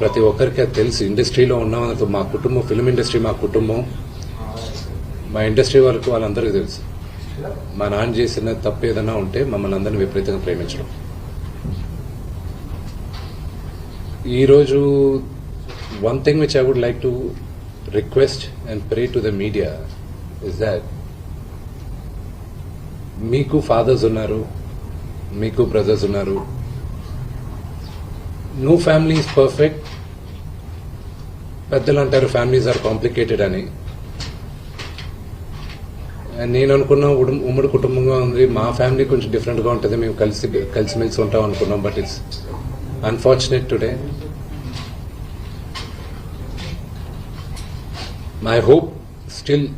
ప్రతి ఒక్కరికి అది తెలుసు. ఇండస్ట్రీలో ఉన్నాం, మా కుటుంబం, ఫిల్మ్ ఇండస్ట్రీ మా కుటుంబం, మా ఇండస్ట్రీ వరకు వాళ్ళందరికీ తెలుసు. మా నాన్న చేసిన తప్పు ఏదైనా ఉంటే మమ్మల్ని అందరినీ విపరీతంగా ప్రేమించడం. ఈరోజు one thing which I would like to request and pray to the media is that మీకు ఫాదర్స్ ఉన్నారు, మీకు బ్రదర్స్ ఉన్నారు. No family is perfect. పెద్దలు అంటారు ఫ్యామిలీస్ ఆర్ కాంప్లికేటెడ్ అని. నేను అనుకున్న ఉమ్మడి కుటుంబంగా ఉంది, మా ఫ్యామిలీ కొంచెం డిఫరెంట్గా ఉంటుంది, మేము కలిసిమెలిసి ఉంటాం అనుకున్నాం. But it's unfortunate today. My hope still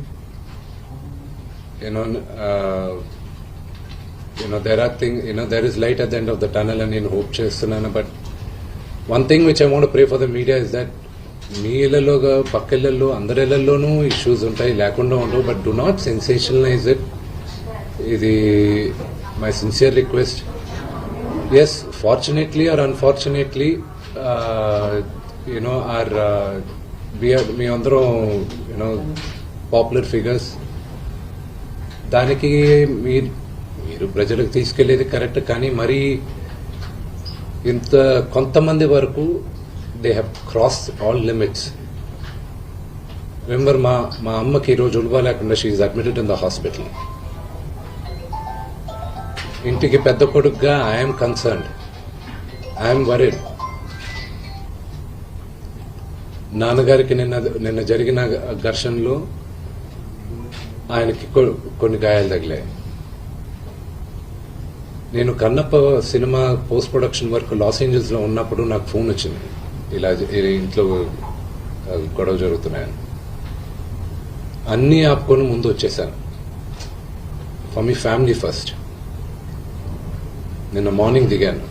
there is light at the end of the tunnel and నేను హోప్ చేస్తున్నాను. But one thing which I want pray for the media is that మీ ఇళ్లలోగా పక్క ఇళ్లలో అందరి ఇళ్లలోనూ ఇష్యూస్ ఉంటాయి, లేకుండా ఉండవు. But do not sensationalise it. ఇది my sincere request. Yes, fortunately or unfortunately మీ అందరం పాపులర్ ఫిగర్స్. దానికి మీరు ప్రజలకు తీసుకెళ్లేది కరెక్ట్, కానీ మరి ఇంత కొంతమంది వరకు they have cross all limits. Remember, మా అమ్మకి ఈరోజు ఉల్వా లేకుండా she is admitted in the hospital. ఇంటికి పెద్ద కొడుకుగా ఐఎమ్ కన్సర్న్డ్, ఐఎమ్ వరీడ్. నాన్నగారికి నిన్న జరిగిన ఘర్షణలో ఆయనకి కొన్ని గాయాలు తగిలాయి. నేను Kannappa cinema post production work Los Angeles లో ఉన్నప్పుడు నాకు ఫోన్ వచ్చింది, ఇలా ఇంట్లో గొడవ జరుగుతున్నాయని. అన్నీ ఆపుకొని ముందు వచ్చేసాను. For me family first. నిన్న మార్నింగ్ దిగాను.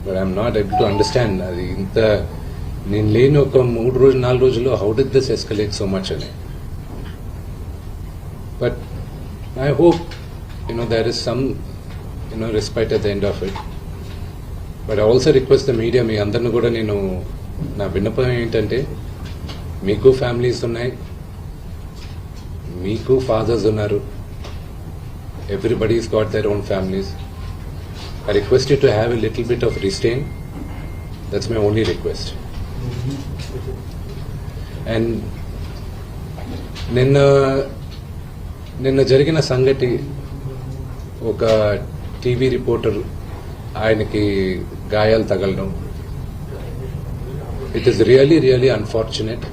But I'm not able to understand అది ఇంత నేను లేని ఒక 3-4 రోజుల్లో how did this escalate so much అని. But I hope there is some respite at the end of it. But I also request the media, మీ అందరిని కూడా నేను నా విన్నపం ఏంటంటే, మీకు ఫ్యామిలీస్ ఉన్నాయి, మీకు ఫాదర్స్ ఉన్నారు, everybody's got their own families. I request you to have a little bit of restraint. That's my only request. And నిన్న జరిగిన సంగతి, ఒక టీవీ రిపోర్టర్ ఆయనకి గాయాలు తగలడం, ఇట్ ఈస్ రియలీ అన్ఫార్చునేట్.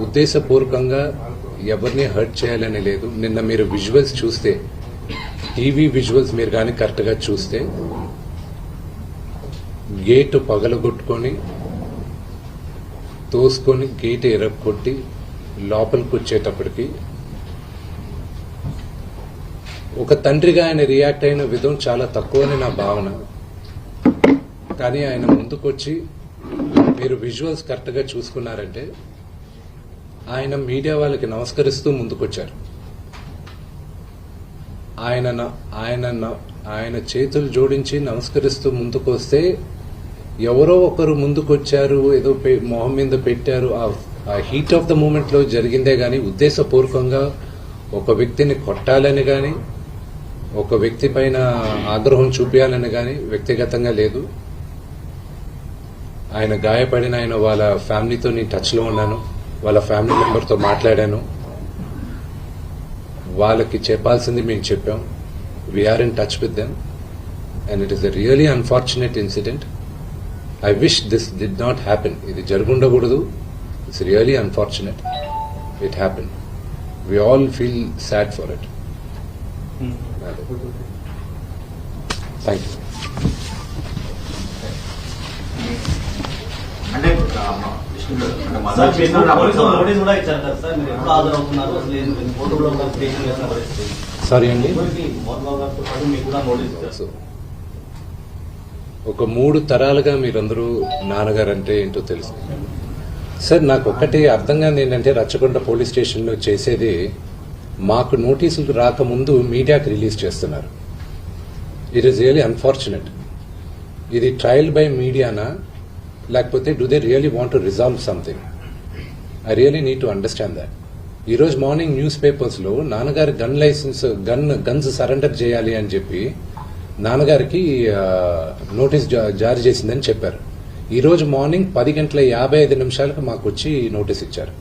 ఉద్దేశపూర్వకంగా ఎవరిని హర్ట్ చేయాలని లేదు. నిన్న మీరు విజువల్స్ చూస్తే, టీవీ విజువల్స్ మీరు కానీ కరెక్ట్గా చూస్తే, గేటు పగలగొట్టుకొని తోసుకొని గేటు ఎరగొట్టి లోపలికి వచ్చేటప్పటికి ఒక తండ్రిగా ఆయన రియాక్ట్ అయిన విధం చాలా తక్కువని నా భావన. కానీ ఆయన ముందుకొచ్చి, మీరు విజువల్స్ కరెక్ట్గా చూసుకున్నారంటే, ఆయన మీడియా వాళ్ళకి నమస్కరిస్తూ ముందుకొచ్చారు. ఆయన చేతులు జోడించి నమస్కరిస్తూ ముందుకొస్తే, ఎవరో ఒకరు ముందుకొచ్చారు, ఏదో మొహం మీద పెట్టారు. ఆ హీట్ ఆఫ్ ద మూమెంట్ లో జరిగిందే గాని ఉద్దేశపూర్వకంగా ఒక వ్యక్తిని కొట్టాలని గాని, ఒక వ్యక్తి పైన ఆగ్రహం చూపించాలని గాని వ్యక్తిగతంగా లేదు. ఆయన గాయపడిన వాళ్ళ ఫ్యామిలీతో నేను టచ్ లో ఉన్నాను, వాళ్ళ ఫ్యామిలీ మెంబర్తో మాట్లాడాను. వాళ్ళకి చెప్పాల్సింది మేము చెప్పాం. We're in touch with them and it is a really unfortunate incident. I wish this did not happen. ఇది జరుగుండకూడదు. It's really unfortunate. It happen. We all feel sad for it. Thank you. Sorry అండి, ఒక 3 తరాలుగా మీరందరూ నాన్నగారు అంటే ఏంటో తెలుసు సార్. నాకు ఒక్కటి అర్థం కాదు ఏంటంటే, రచ్చకొండ పోలీస్ స్టేషన్లో చేసేది, మాకు నోటీసులు రాకముందు మీడియాకి రిలీజ్ చేస్తున్నారు. It is really unfortunate. ఇది ట్రయల్ బై మీడియానా, లేకపోతే do they really want to resolve something? I really need to understand that. ఈరోజు మార్నింగ్ న్యూస్ పేపర్స్లో నాన్నగారి గన్స్ సరెండర్ చేయాలి అని చెప్పి నాన్నగారికి నోటీస్ జారీ చేసిందని చెప్పారు. ఈరోజు మార్నింగ్ 10:55 మాకు వచ్చి నోటీస్ ఇచ్చారు.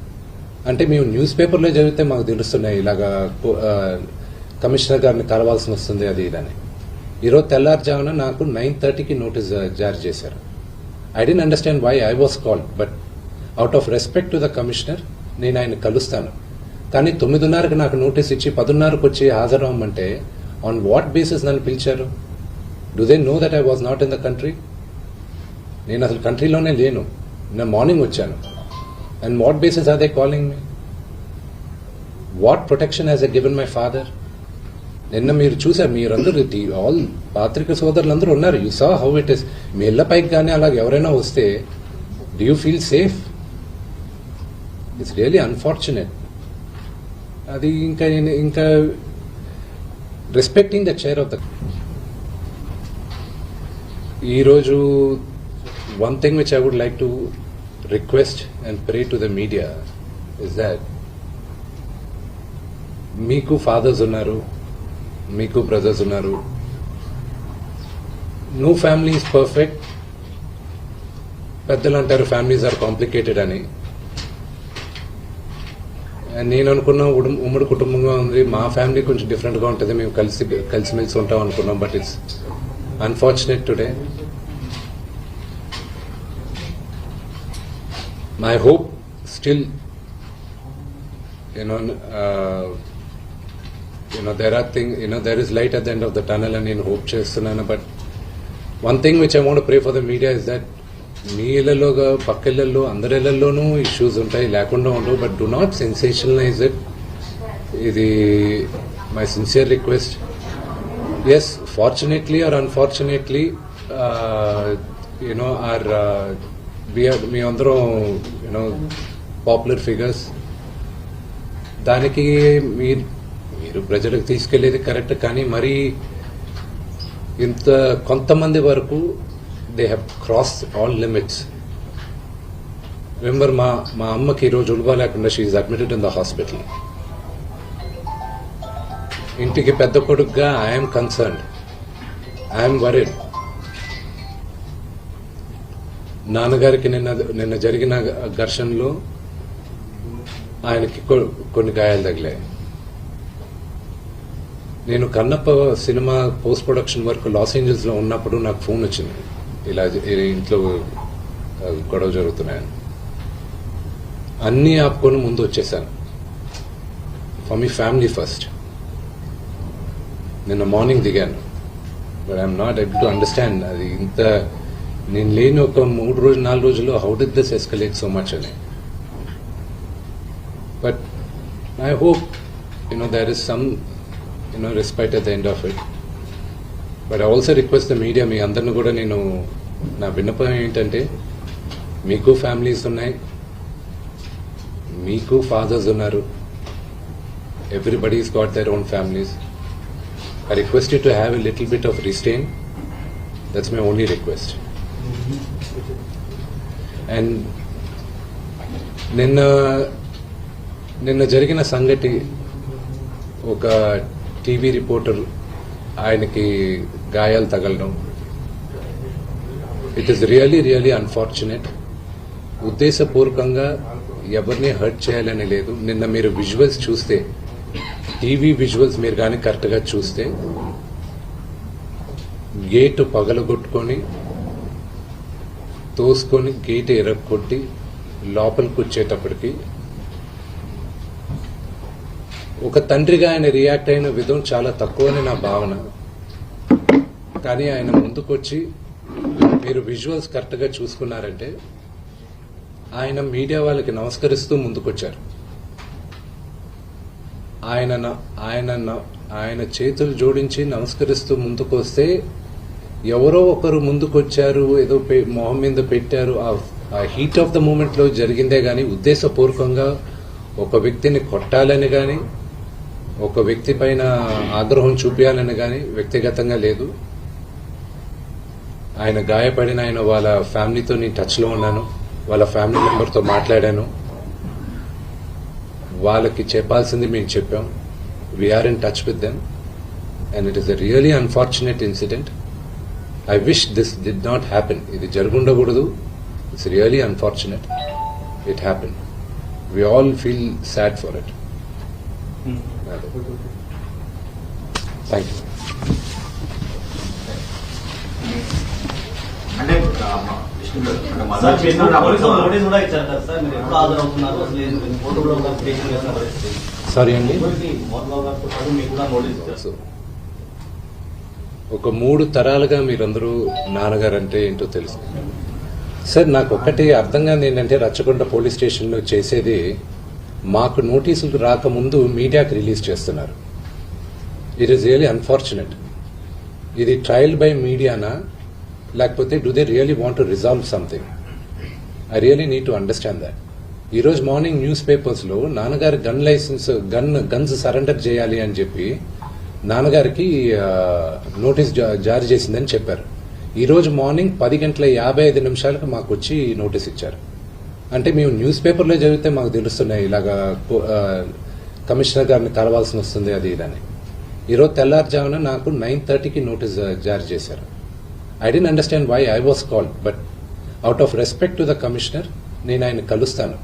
అంటే మేము న్యూస్ పేపర్లో చదివితే మాకు తెలుస్తున్నాయి ఇలాగా కమిషనర్ గారిని కలవాల్సి వస్తుంది అది ఇదని. ఈరోజు తెల్లారుజామున నాకు 9:30కి నోటీస్ జారీ చేశారు. I don't understand why I was called, but out of respect to the commissioner నేను ఆయన కలుస్తాను. కానీ 9:30కి నాకు నోటీస్ ఇచ్చి 10:30కి వచ్చి హాజరవ్వమంటే ఆన్ వాట్ బేసిస్ నన్ను పిలిచారు? Do they know that I was not in the country? నేను అసలు కంట్రీలోనే లేను. నేను మార్నింగ్ వచ్చాను. And what basis are they calling me? What protection has a given my father? నిన్న మీరు చూసారు, మీరందరూ ఆల్ పాత్రిక సోదరులందరూ ఉన్నారు. You saw how it is. మీ ఇళ్ల పైకి కానీ అలాగే ఎవరైనా వస్తే do you feel safe? It's really unfortunate. అది ఇంకా respecting the chair of the. ఈరోజు one thing which I would like to request and pray to the media is that మీకు ఫాదర్స్ ఉన్నారు, మీకు బ్రదర్స్ ఉన్నారు. No family is perfect. పెద్దలు అంటారు families are complicated అని. నేను అనుకున్న ఉమ్మడి కుటుంబంగా ఉంది. మా ఫ్యామిలీ కొంచెం డిఫరెంట్గా ఉంటుంది. మేము కలిసిమెలిసి ఉంటాం అనుకున్నాం. But it's unfortunate today. My hope still there is light at the end of the tunnel అని నేను హోప్ చేస్తున్నాను. But one thing which I want pray for the media is that మీ ఇళ్లలోగా పక్క ఇళ్లలో అందరి ఇళ్లలోనూ ఇష్యూస్ ఉంటాయి, లేకుండా ఉండవు. But do not sensationalise it. ఇది my sincere request. Yes, fortunately or unfortunately మీ అందరం పాపులర్ ఫిగర్స్. దానికి మీరు ప్రజలకు తీసుకెళ్లేది కరెక్ట్. కానీ మరి ఇంత కొంతమంది వరకు they have crossed all limits. Remember, మా అమ్మకి ఈరోజు ఉలుగా లేకుండా she is admitted in the hospital. ఇంటికి పెద్ద కొడుకుగా ఐఎమ్ కన్సర్న్డ్, ఐఎమ్ వరీడ్. నాన్నగారికి నిన్న జరిగిన ఘర్షణలో ఆయనకి కొన్ని గాయాలు తగిలాయి. నేను Kannappa cinema post production work Los Angeles లో ఉన్నప్పుడు నాకు ఫోన్ వచ్చింది, ఇలా ఇంట్లో గొడవ జరుగుతున్నాయని. అన్నీ ఆపుకొని ముందు వచ్చేసాను. For me family first. నిన్న మార్నింగ్ దిగాను. But I'm not able to understand అది ఇంత నేను లేని ఒక 3-4 రోజుల్లో how did this escalate so much అని. But I hope there is some respite at the end of it. But I also request the media, మీ అందరిని కూడా నేను నా విన్నపం ఏంటంటే, మీకు ఫ్యామిలీస్ ఉన్నాయి, మీకు ఫాదర్స్ ఉన్నారు. Everybody's got their own families. I request you to have a little bit of restraint. That's my only request. And నిన్న జరిగిన సంగతి, ఒక టీవీ రిపోర్టర్ ఆయనకి గాయాలు తగలడం, ఇట్ ఈస్ రియలీ అన్ఫార్చునేట్. ఉద్దేశపూర్వకంగా ఎవరిని హర్ట్ చేయాలని లేదు. నిన్న మీరు విజువల్స్ చూస్తే, టీవీ విజువల్స్ మీరు కానీ కరెక్ట్గా చూస్తే, గేటు పగలగొట్టుకొని తోసుకొని గేటు ఎరగొట్టి లోపలికి వచ్చేటప్పటికి ఒక తండ్రిగా ఆయన రియాక్ట్ అయిన విధం చాలా తక్కువని నా భావన. కానీ ఆయన ముందుకొచ్చి, మీరు విజువల్స్ కరెక్ట్గా చూసుకున్నారంటే, ఆయన మీడియా వాళ్ళకి నమస్కరిస్తూ ముందుకొచ్చారు. ఆయన చేతులు జోడించి నమస్కరిస్తూ ముందుకు వస్తే, ఎవరో ఒకరు ముందుకొచ్చారు, ఏదో మొహం మీద పెట్టారు. ఆ హీట్ ఆఫ్ ద మూమెంట్ లో జరిగిందే గాని ఉద్దేశపూర్వకంగా ఒక వ్యక్తిని కొట్టాలని గాని, ఒక వ్యక్తి పైన ఆగ్రహం చూపించాలని గాని వ్యక్తిగతంగా లేదు. ఆయన గాయపడిన ఆయన వాళ్ళ ఫ్యామిలీతో నేను టచ్లో ఉన్నాను, వాళ్ళ ఫ్యామిలీ మెంబర్తో మాట్లాడాను, వాళ్ళకి చెప్పాల్సింది మేము చెప్పాం. We're in touch with them and it is a really unfortunate incident. I wish this did not happen. ఇది జరుగుండకూడదు. It's really unfortunate. It happen. We all feel sad for it. Thank you. అంటే విష్ణు గారు, అంటే mother sir, చేసిన మీకు అబద్ధం. పోలీసులు notice కూడా ఇచ్చారు కదా సార్, మీరు ఎప్పుడు హాజరవుతున్నారు, అసలు ఏంటి కోర్టులో ఒక పిటిషన్ వేసిన పరిస్థితి. సారీ అండి. ఇప్పటికీ మోహన్ బాబు గారితో పాటు మీకు కూడా నోటీస్ ఇచ్చారు. సో, ఒక 3 తరాలుగా మీరందరూ నాన్నగారు అంటే ఏంటో తెలుసు సార్. నాకు ఒక్కటి అర్థం కాదు ఏంటంటే, రచ్చకొండ పోలీస్ స్టేషన్లో చేసేది మాకు నోటీసులు రాకముందు మీడియాకి రిలీజ్ చేస్తున్నారు. It is really unfortunate. ఇది ట్రయల్ బై మీడియానా, లేకపోతే do they really want to resolve something? I really need to understand that. ఈరోజు మార్నింగ్ న్యూస్ పేపర్స్లో నాన్నగారి గన్స్ సరెండర్ చేయాలి అని చెప్పి నాన్నగారికి నోటీస్ జారీ చేసిందని చెప్పారు. ఈరోజు మార్నింగ్ 10:55 మాకు వచ్చి నోటీస్ ఇచ్చారు. అంటే మేము న్యూస్ పేపర్లో చదివితే మాకు తెలుస్తున్నాయి ఇలాగా కమిషనర్ గారిని కలవాల్సి వస్తుంది అది ఇదని. ఈరోజు తెల్లారుజామున నాకు 9:30కి నోటీస్ జారీ చేశారు. I don't understand why I was called, but out of respect to the commissioner నేను ఆయన కలుస్తాను.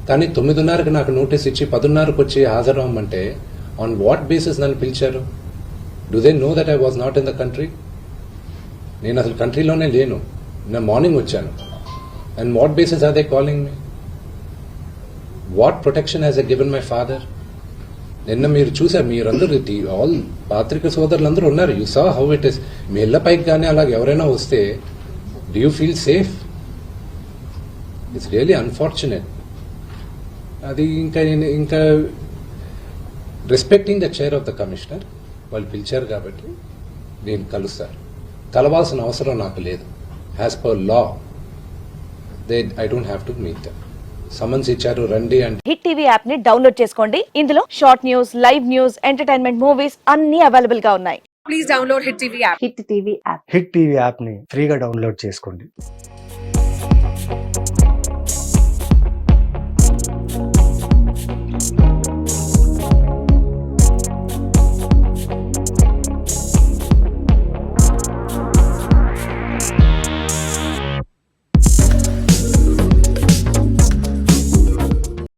కానీ 9:30కి నాకు నోటీస్ ఇచ్చి 10:30కి వచ్చి హాజరవ్వమంటే ఆన్ వాట్ బేసిస్ నన్ను పిలిచారు? Do they know that I was not in the country? నేను అసలు కంట్రీలోనే లేను. నేను మార్నింగ్ వచ్చాను. And what basis are they calling me? What protection has a given my father? నిన్న మీరు చూసారు, మీరందరూ ఆల్ పాత్రిక సోదరులందరూ ఉన్నారు. You saw how it is. మీ ఇళ్ల పైకి కానీ అలాగ ఎవరైనా వస్తే do you feel safe? It's really unfortunate. అది ఇంకా respecting the chair of the commissioner, వాళ్ళు పిలిచారు కాబట్టి నేను కలుస్తారు. కలవాల్సిన అవసరం నాకు లేదు. As per law I don't have to meet them. Summons ఇచ్చారు రండి అంటే. హిట్ టీవీ యాప్ ని డౌన్లోడ్ చేసుకోండి. ఇందులో short news, live news, entertainment movies అన్ని అవైలబుల్ గా ఉన్నాయి. Please download Hit TV app. Hit TV app. Hit TV యాప్ని ఫ్రీగా డౌన్లోడ్ చేసుకోండి.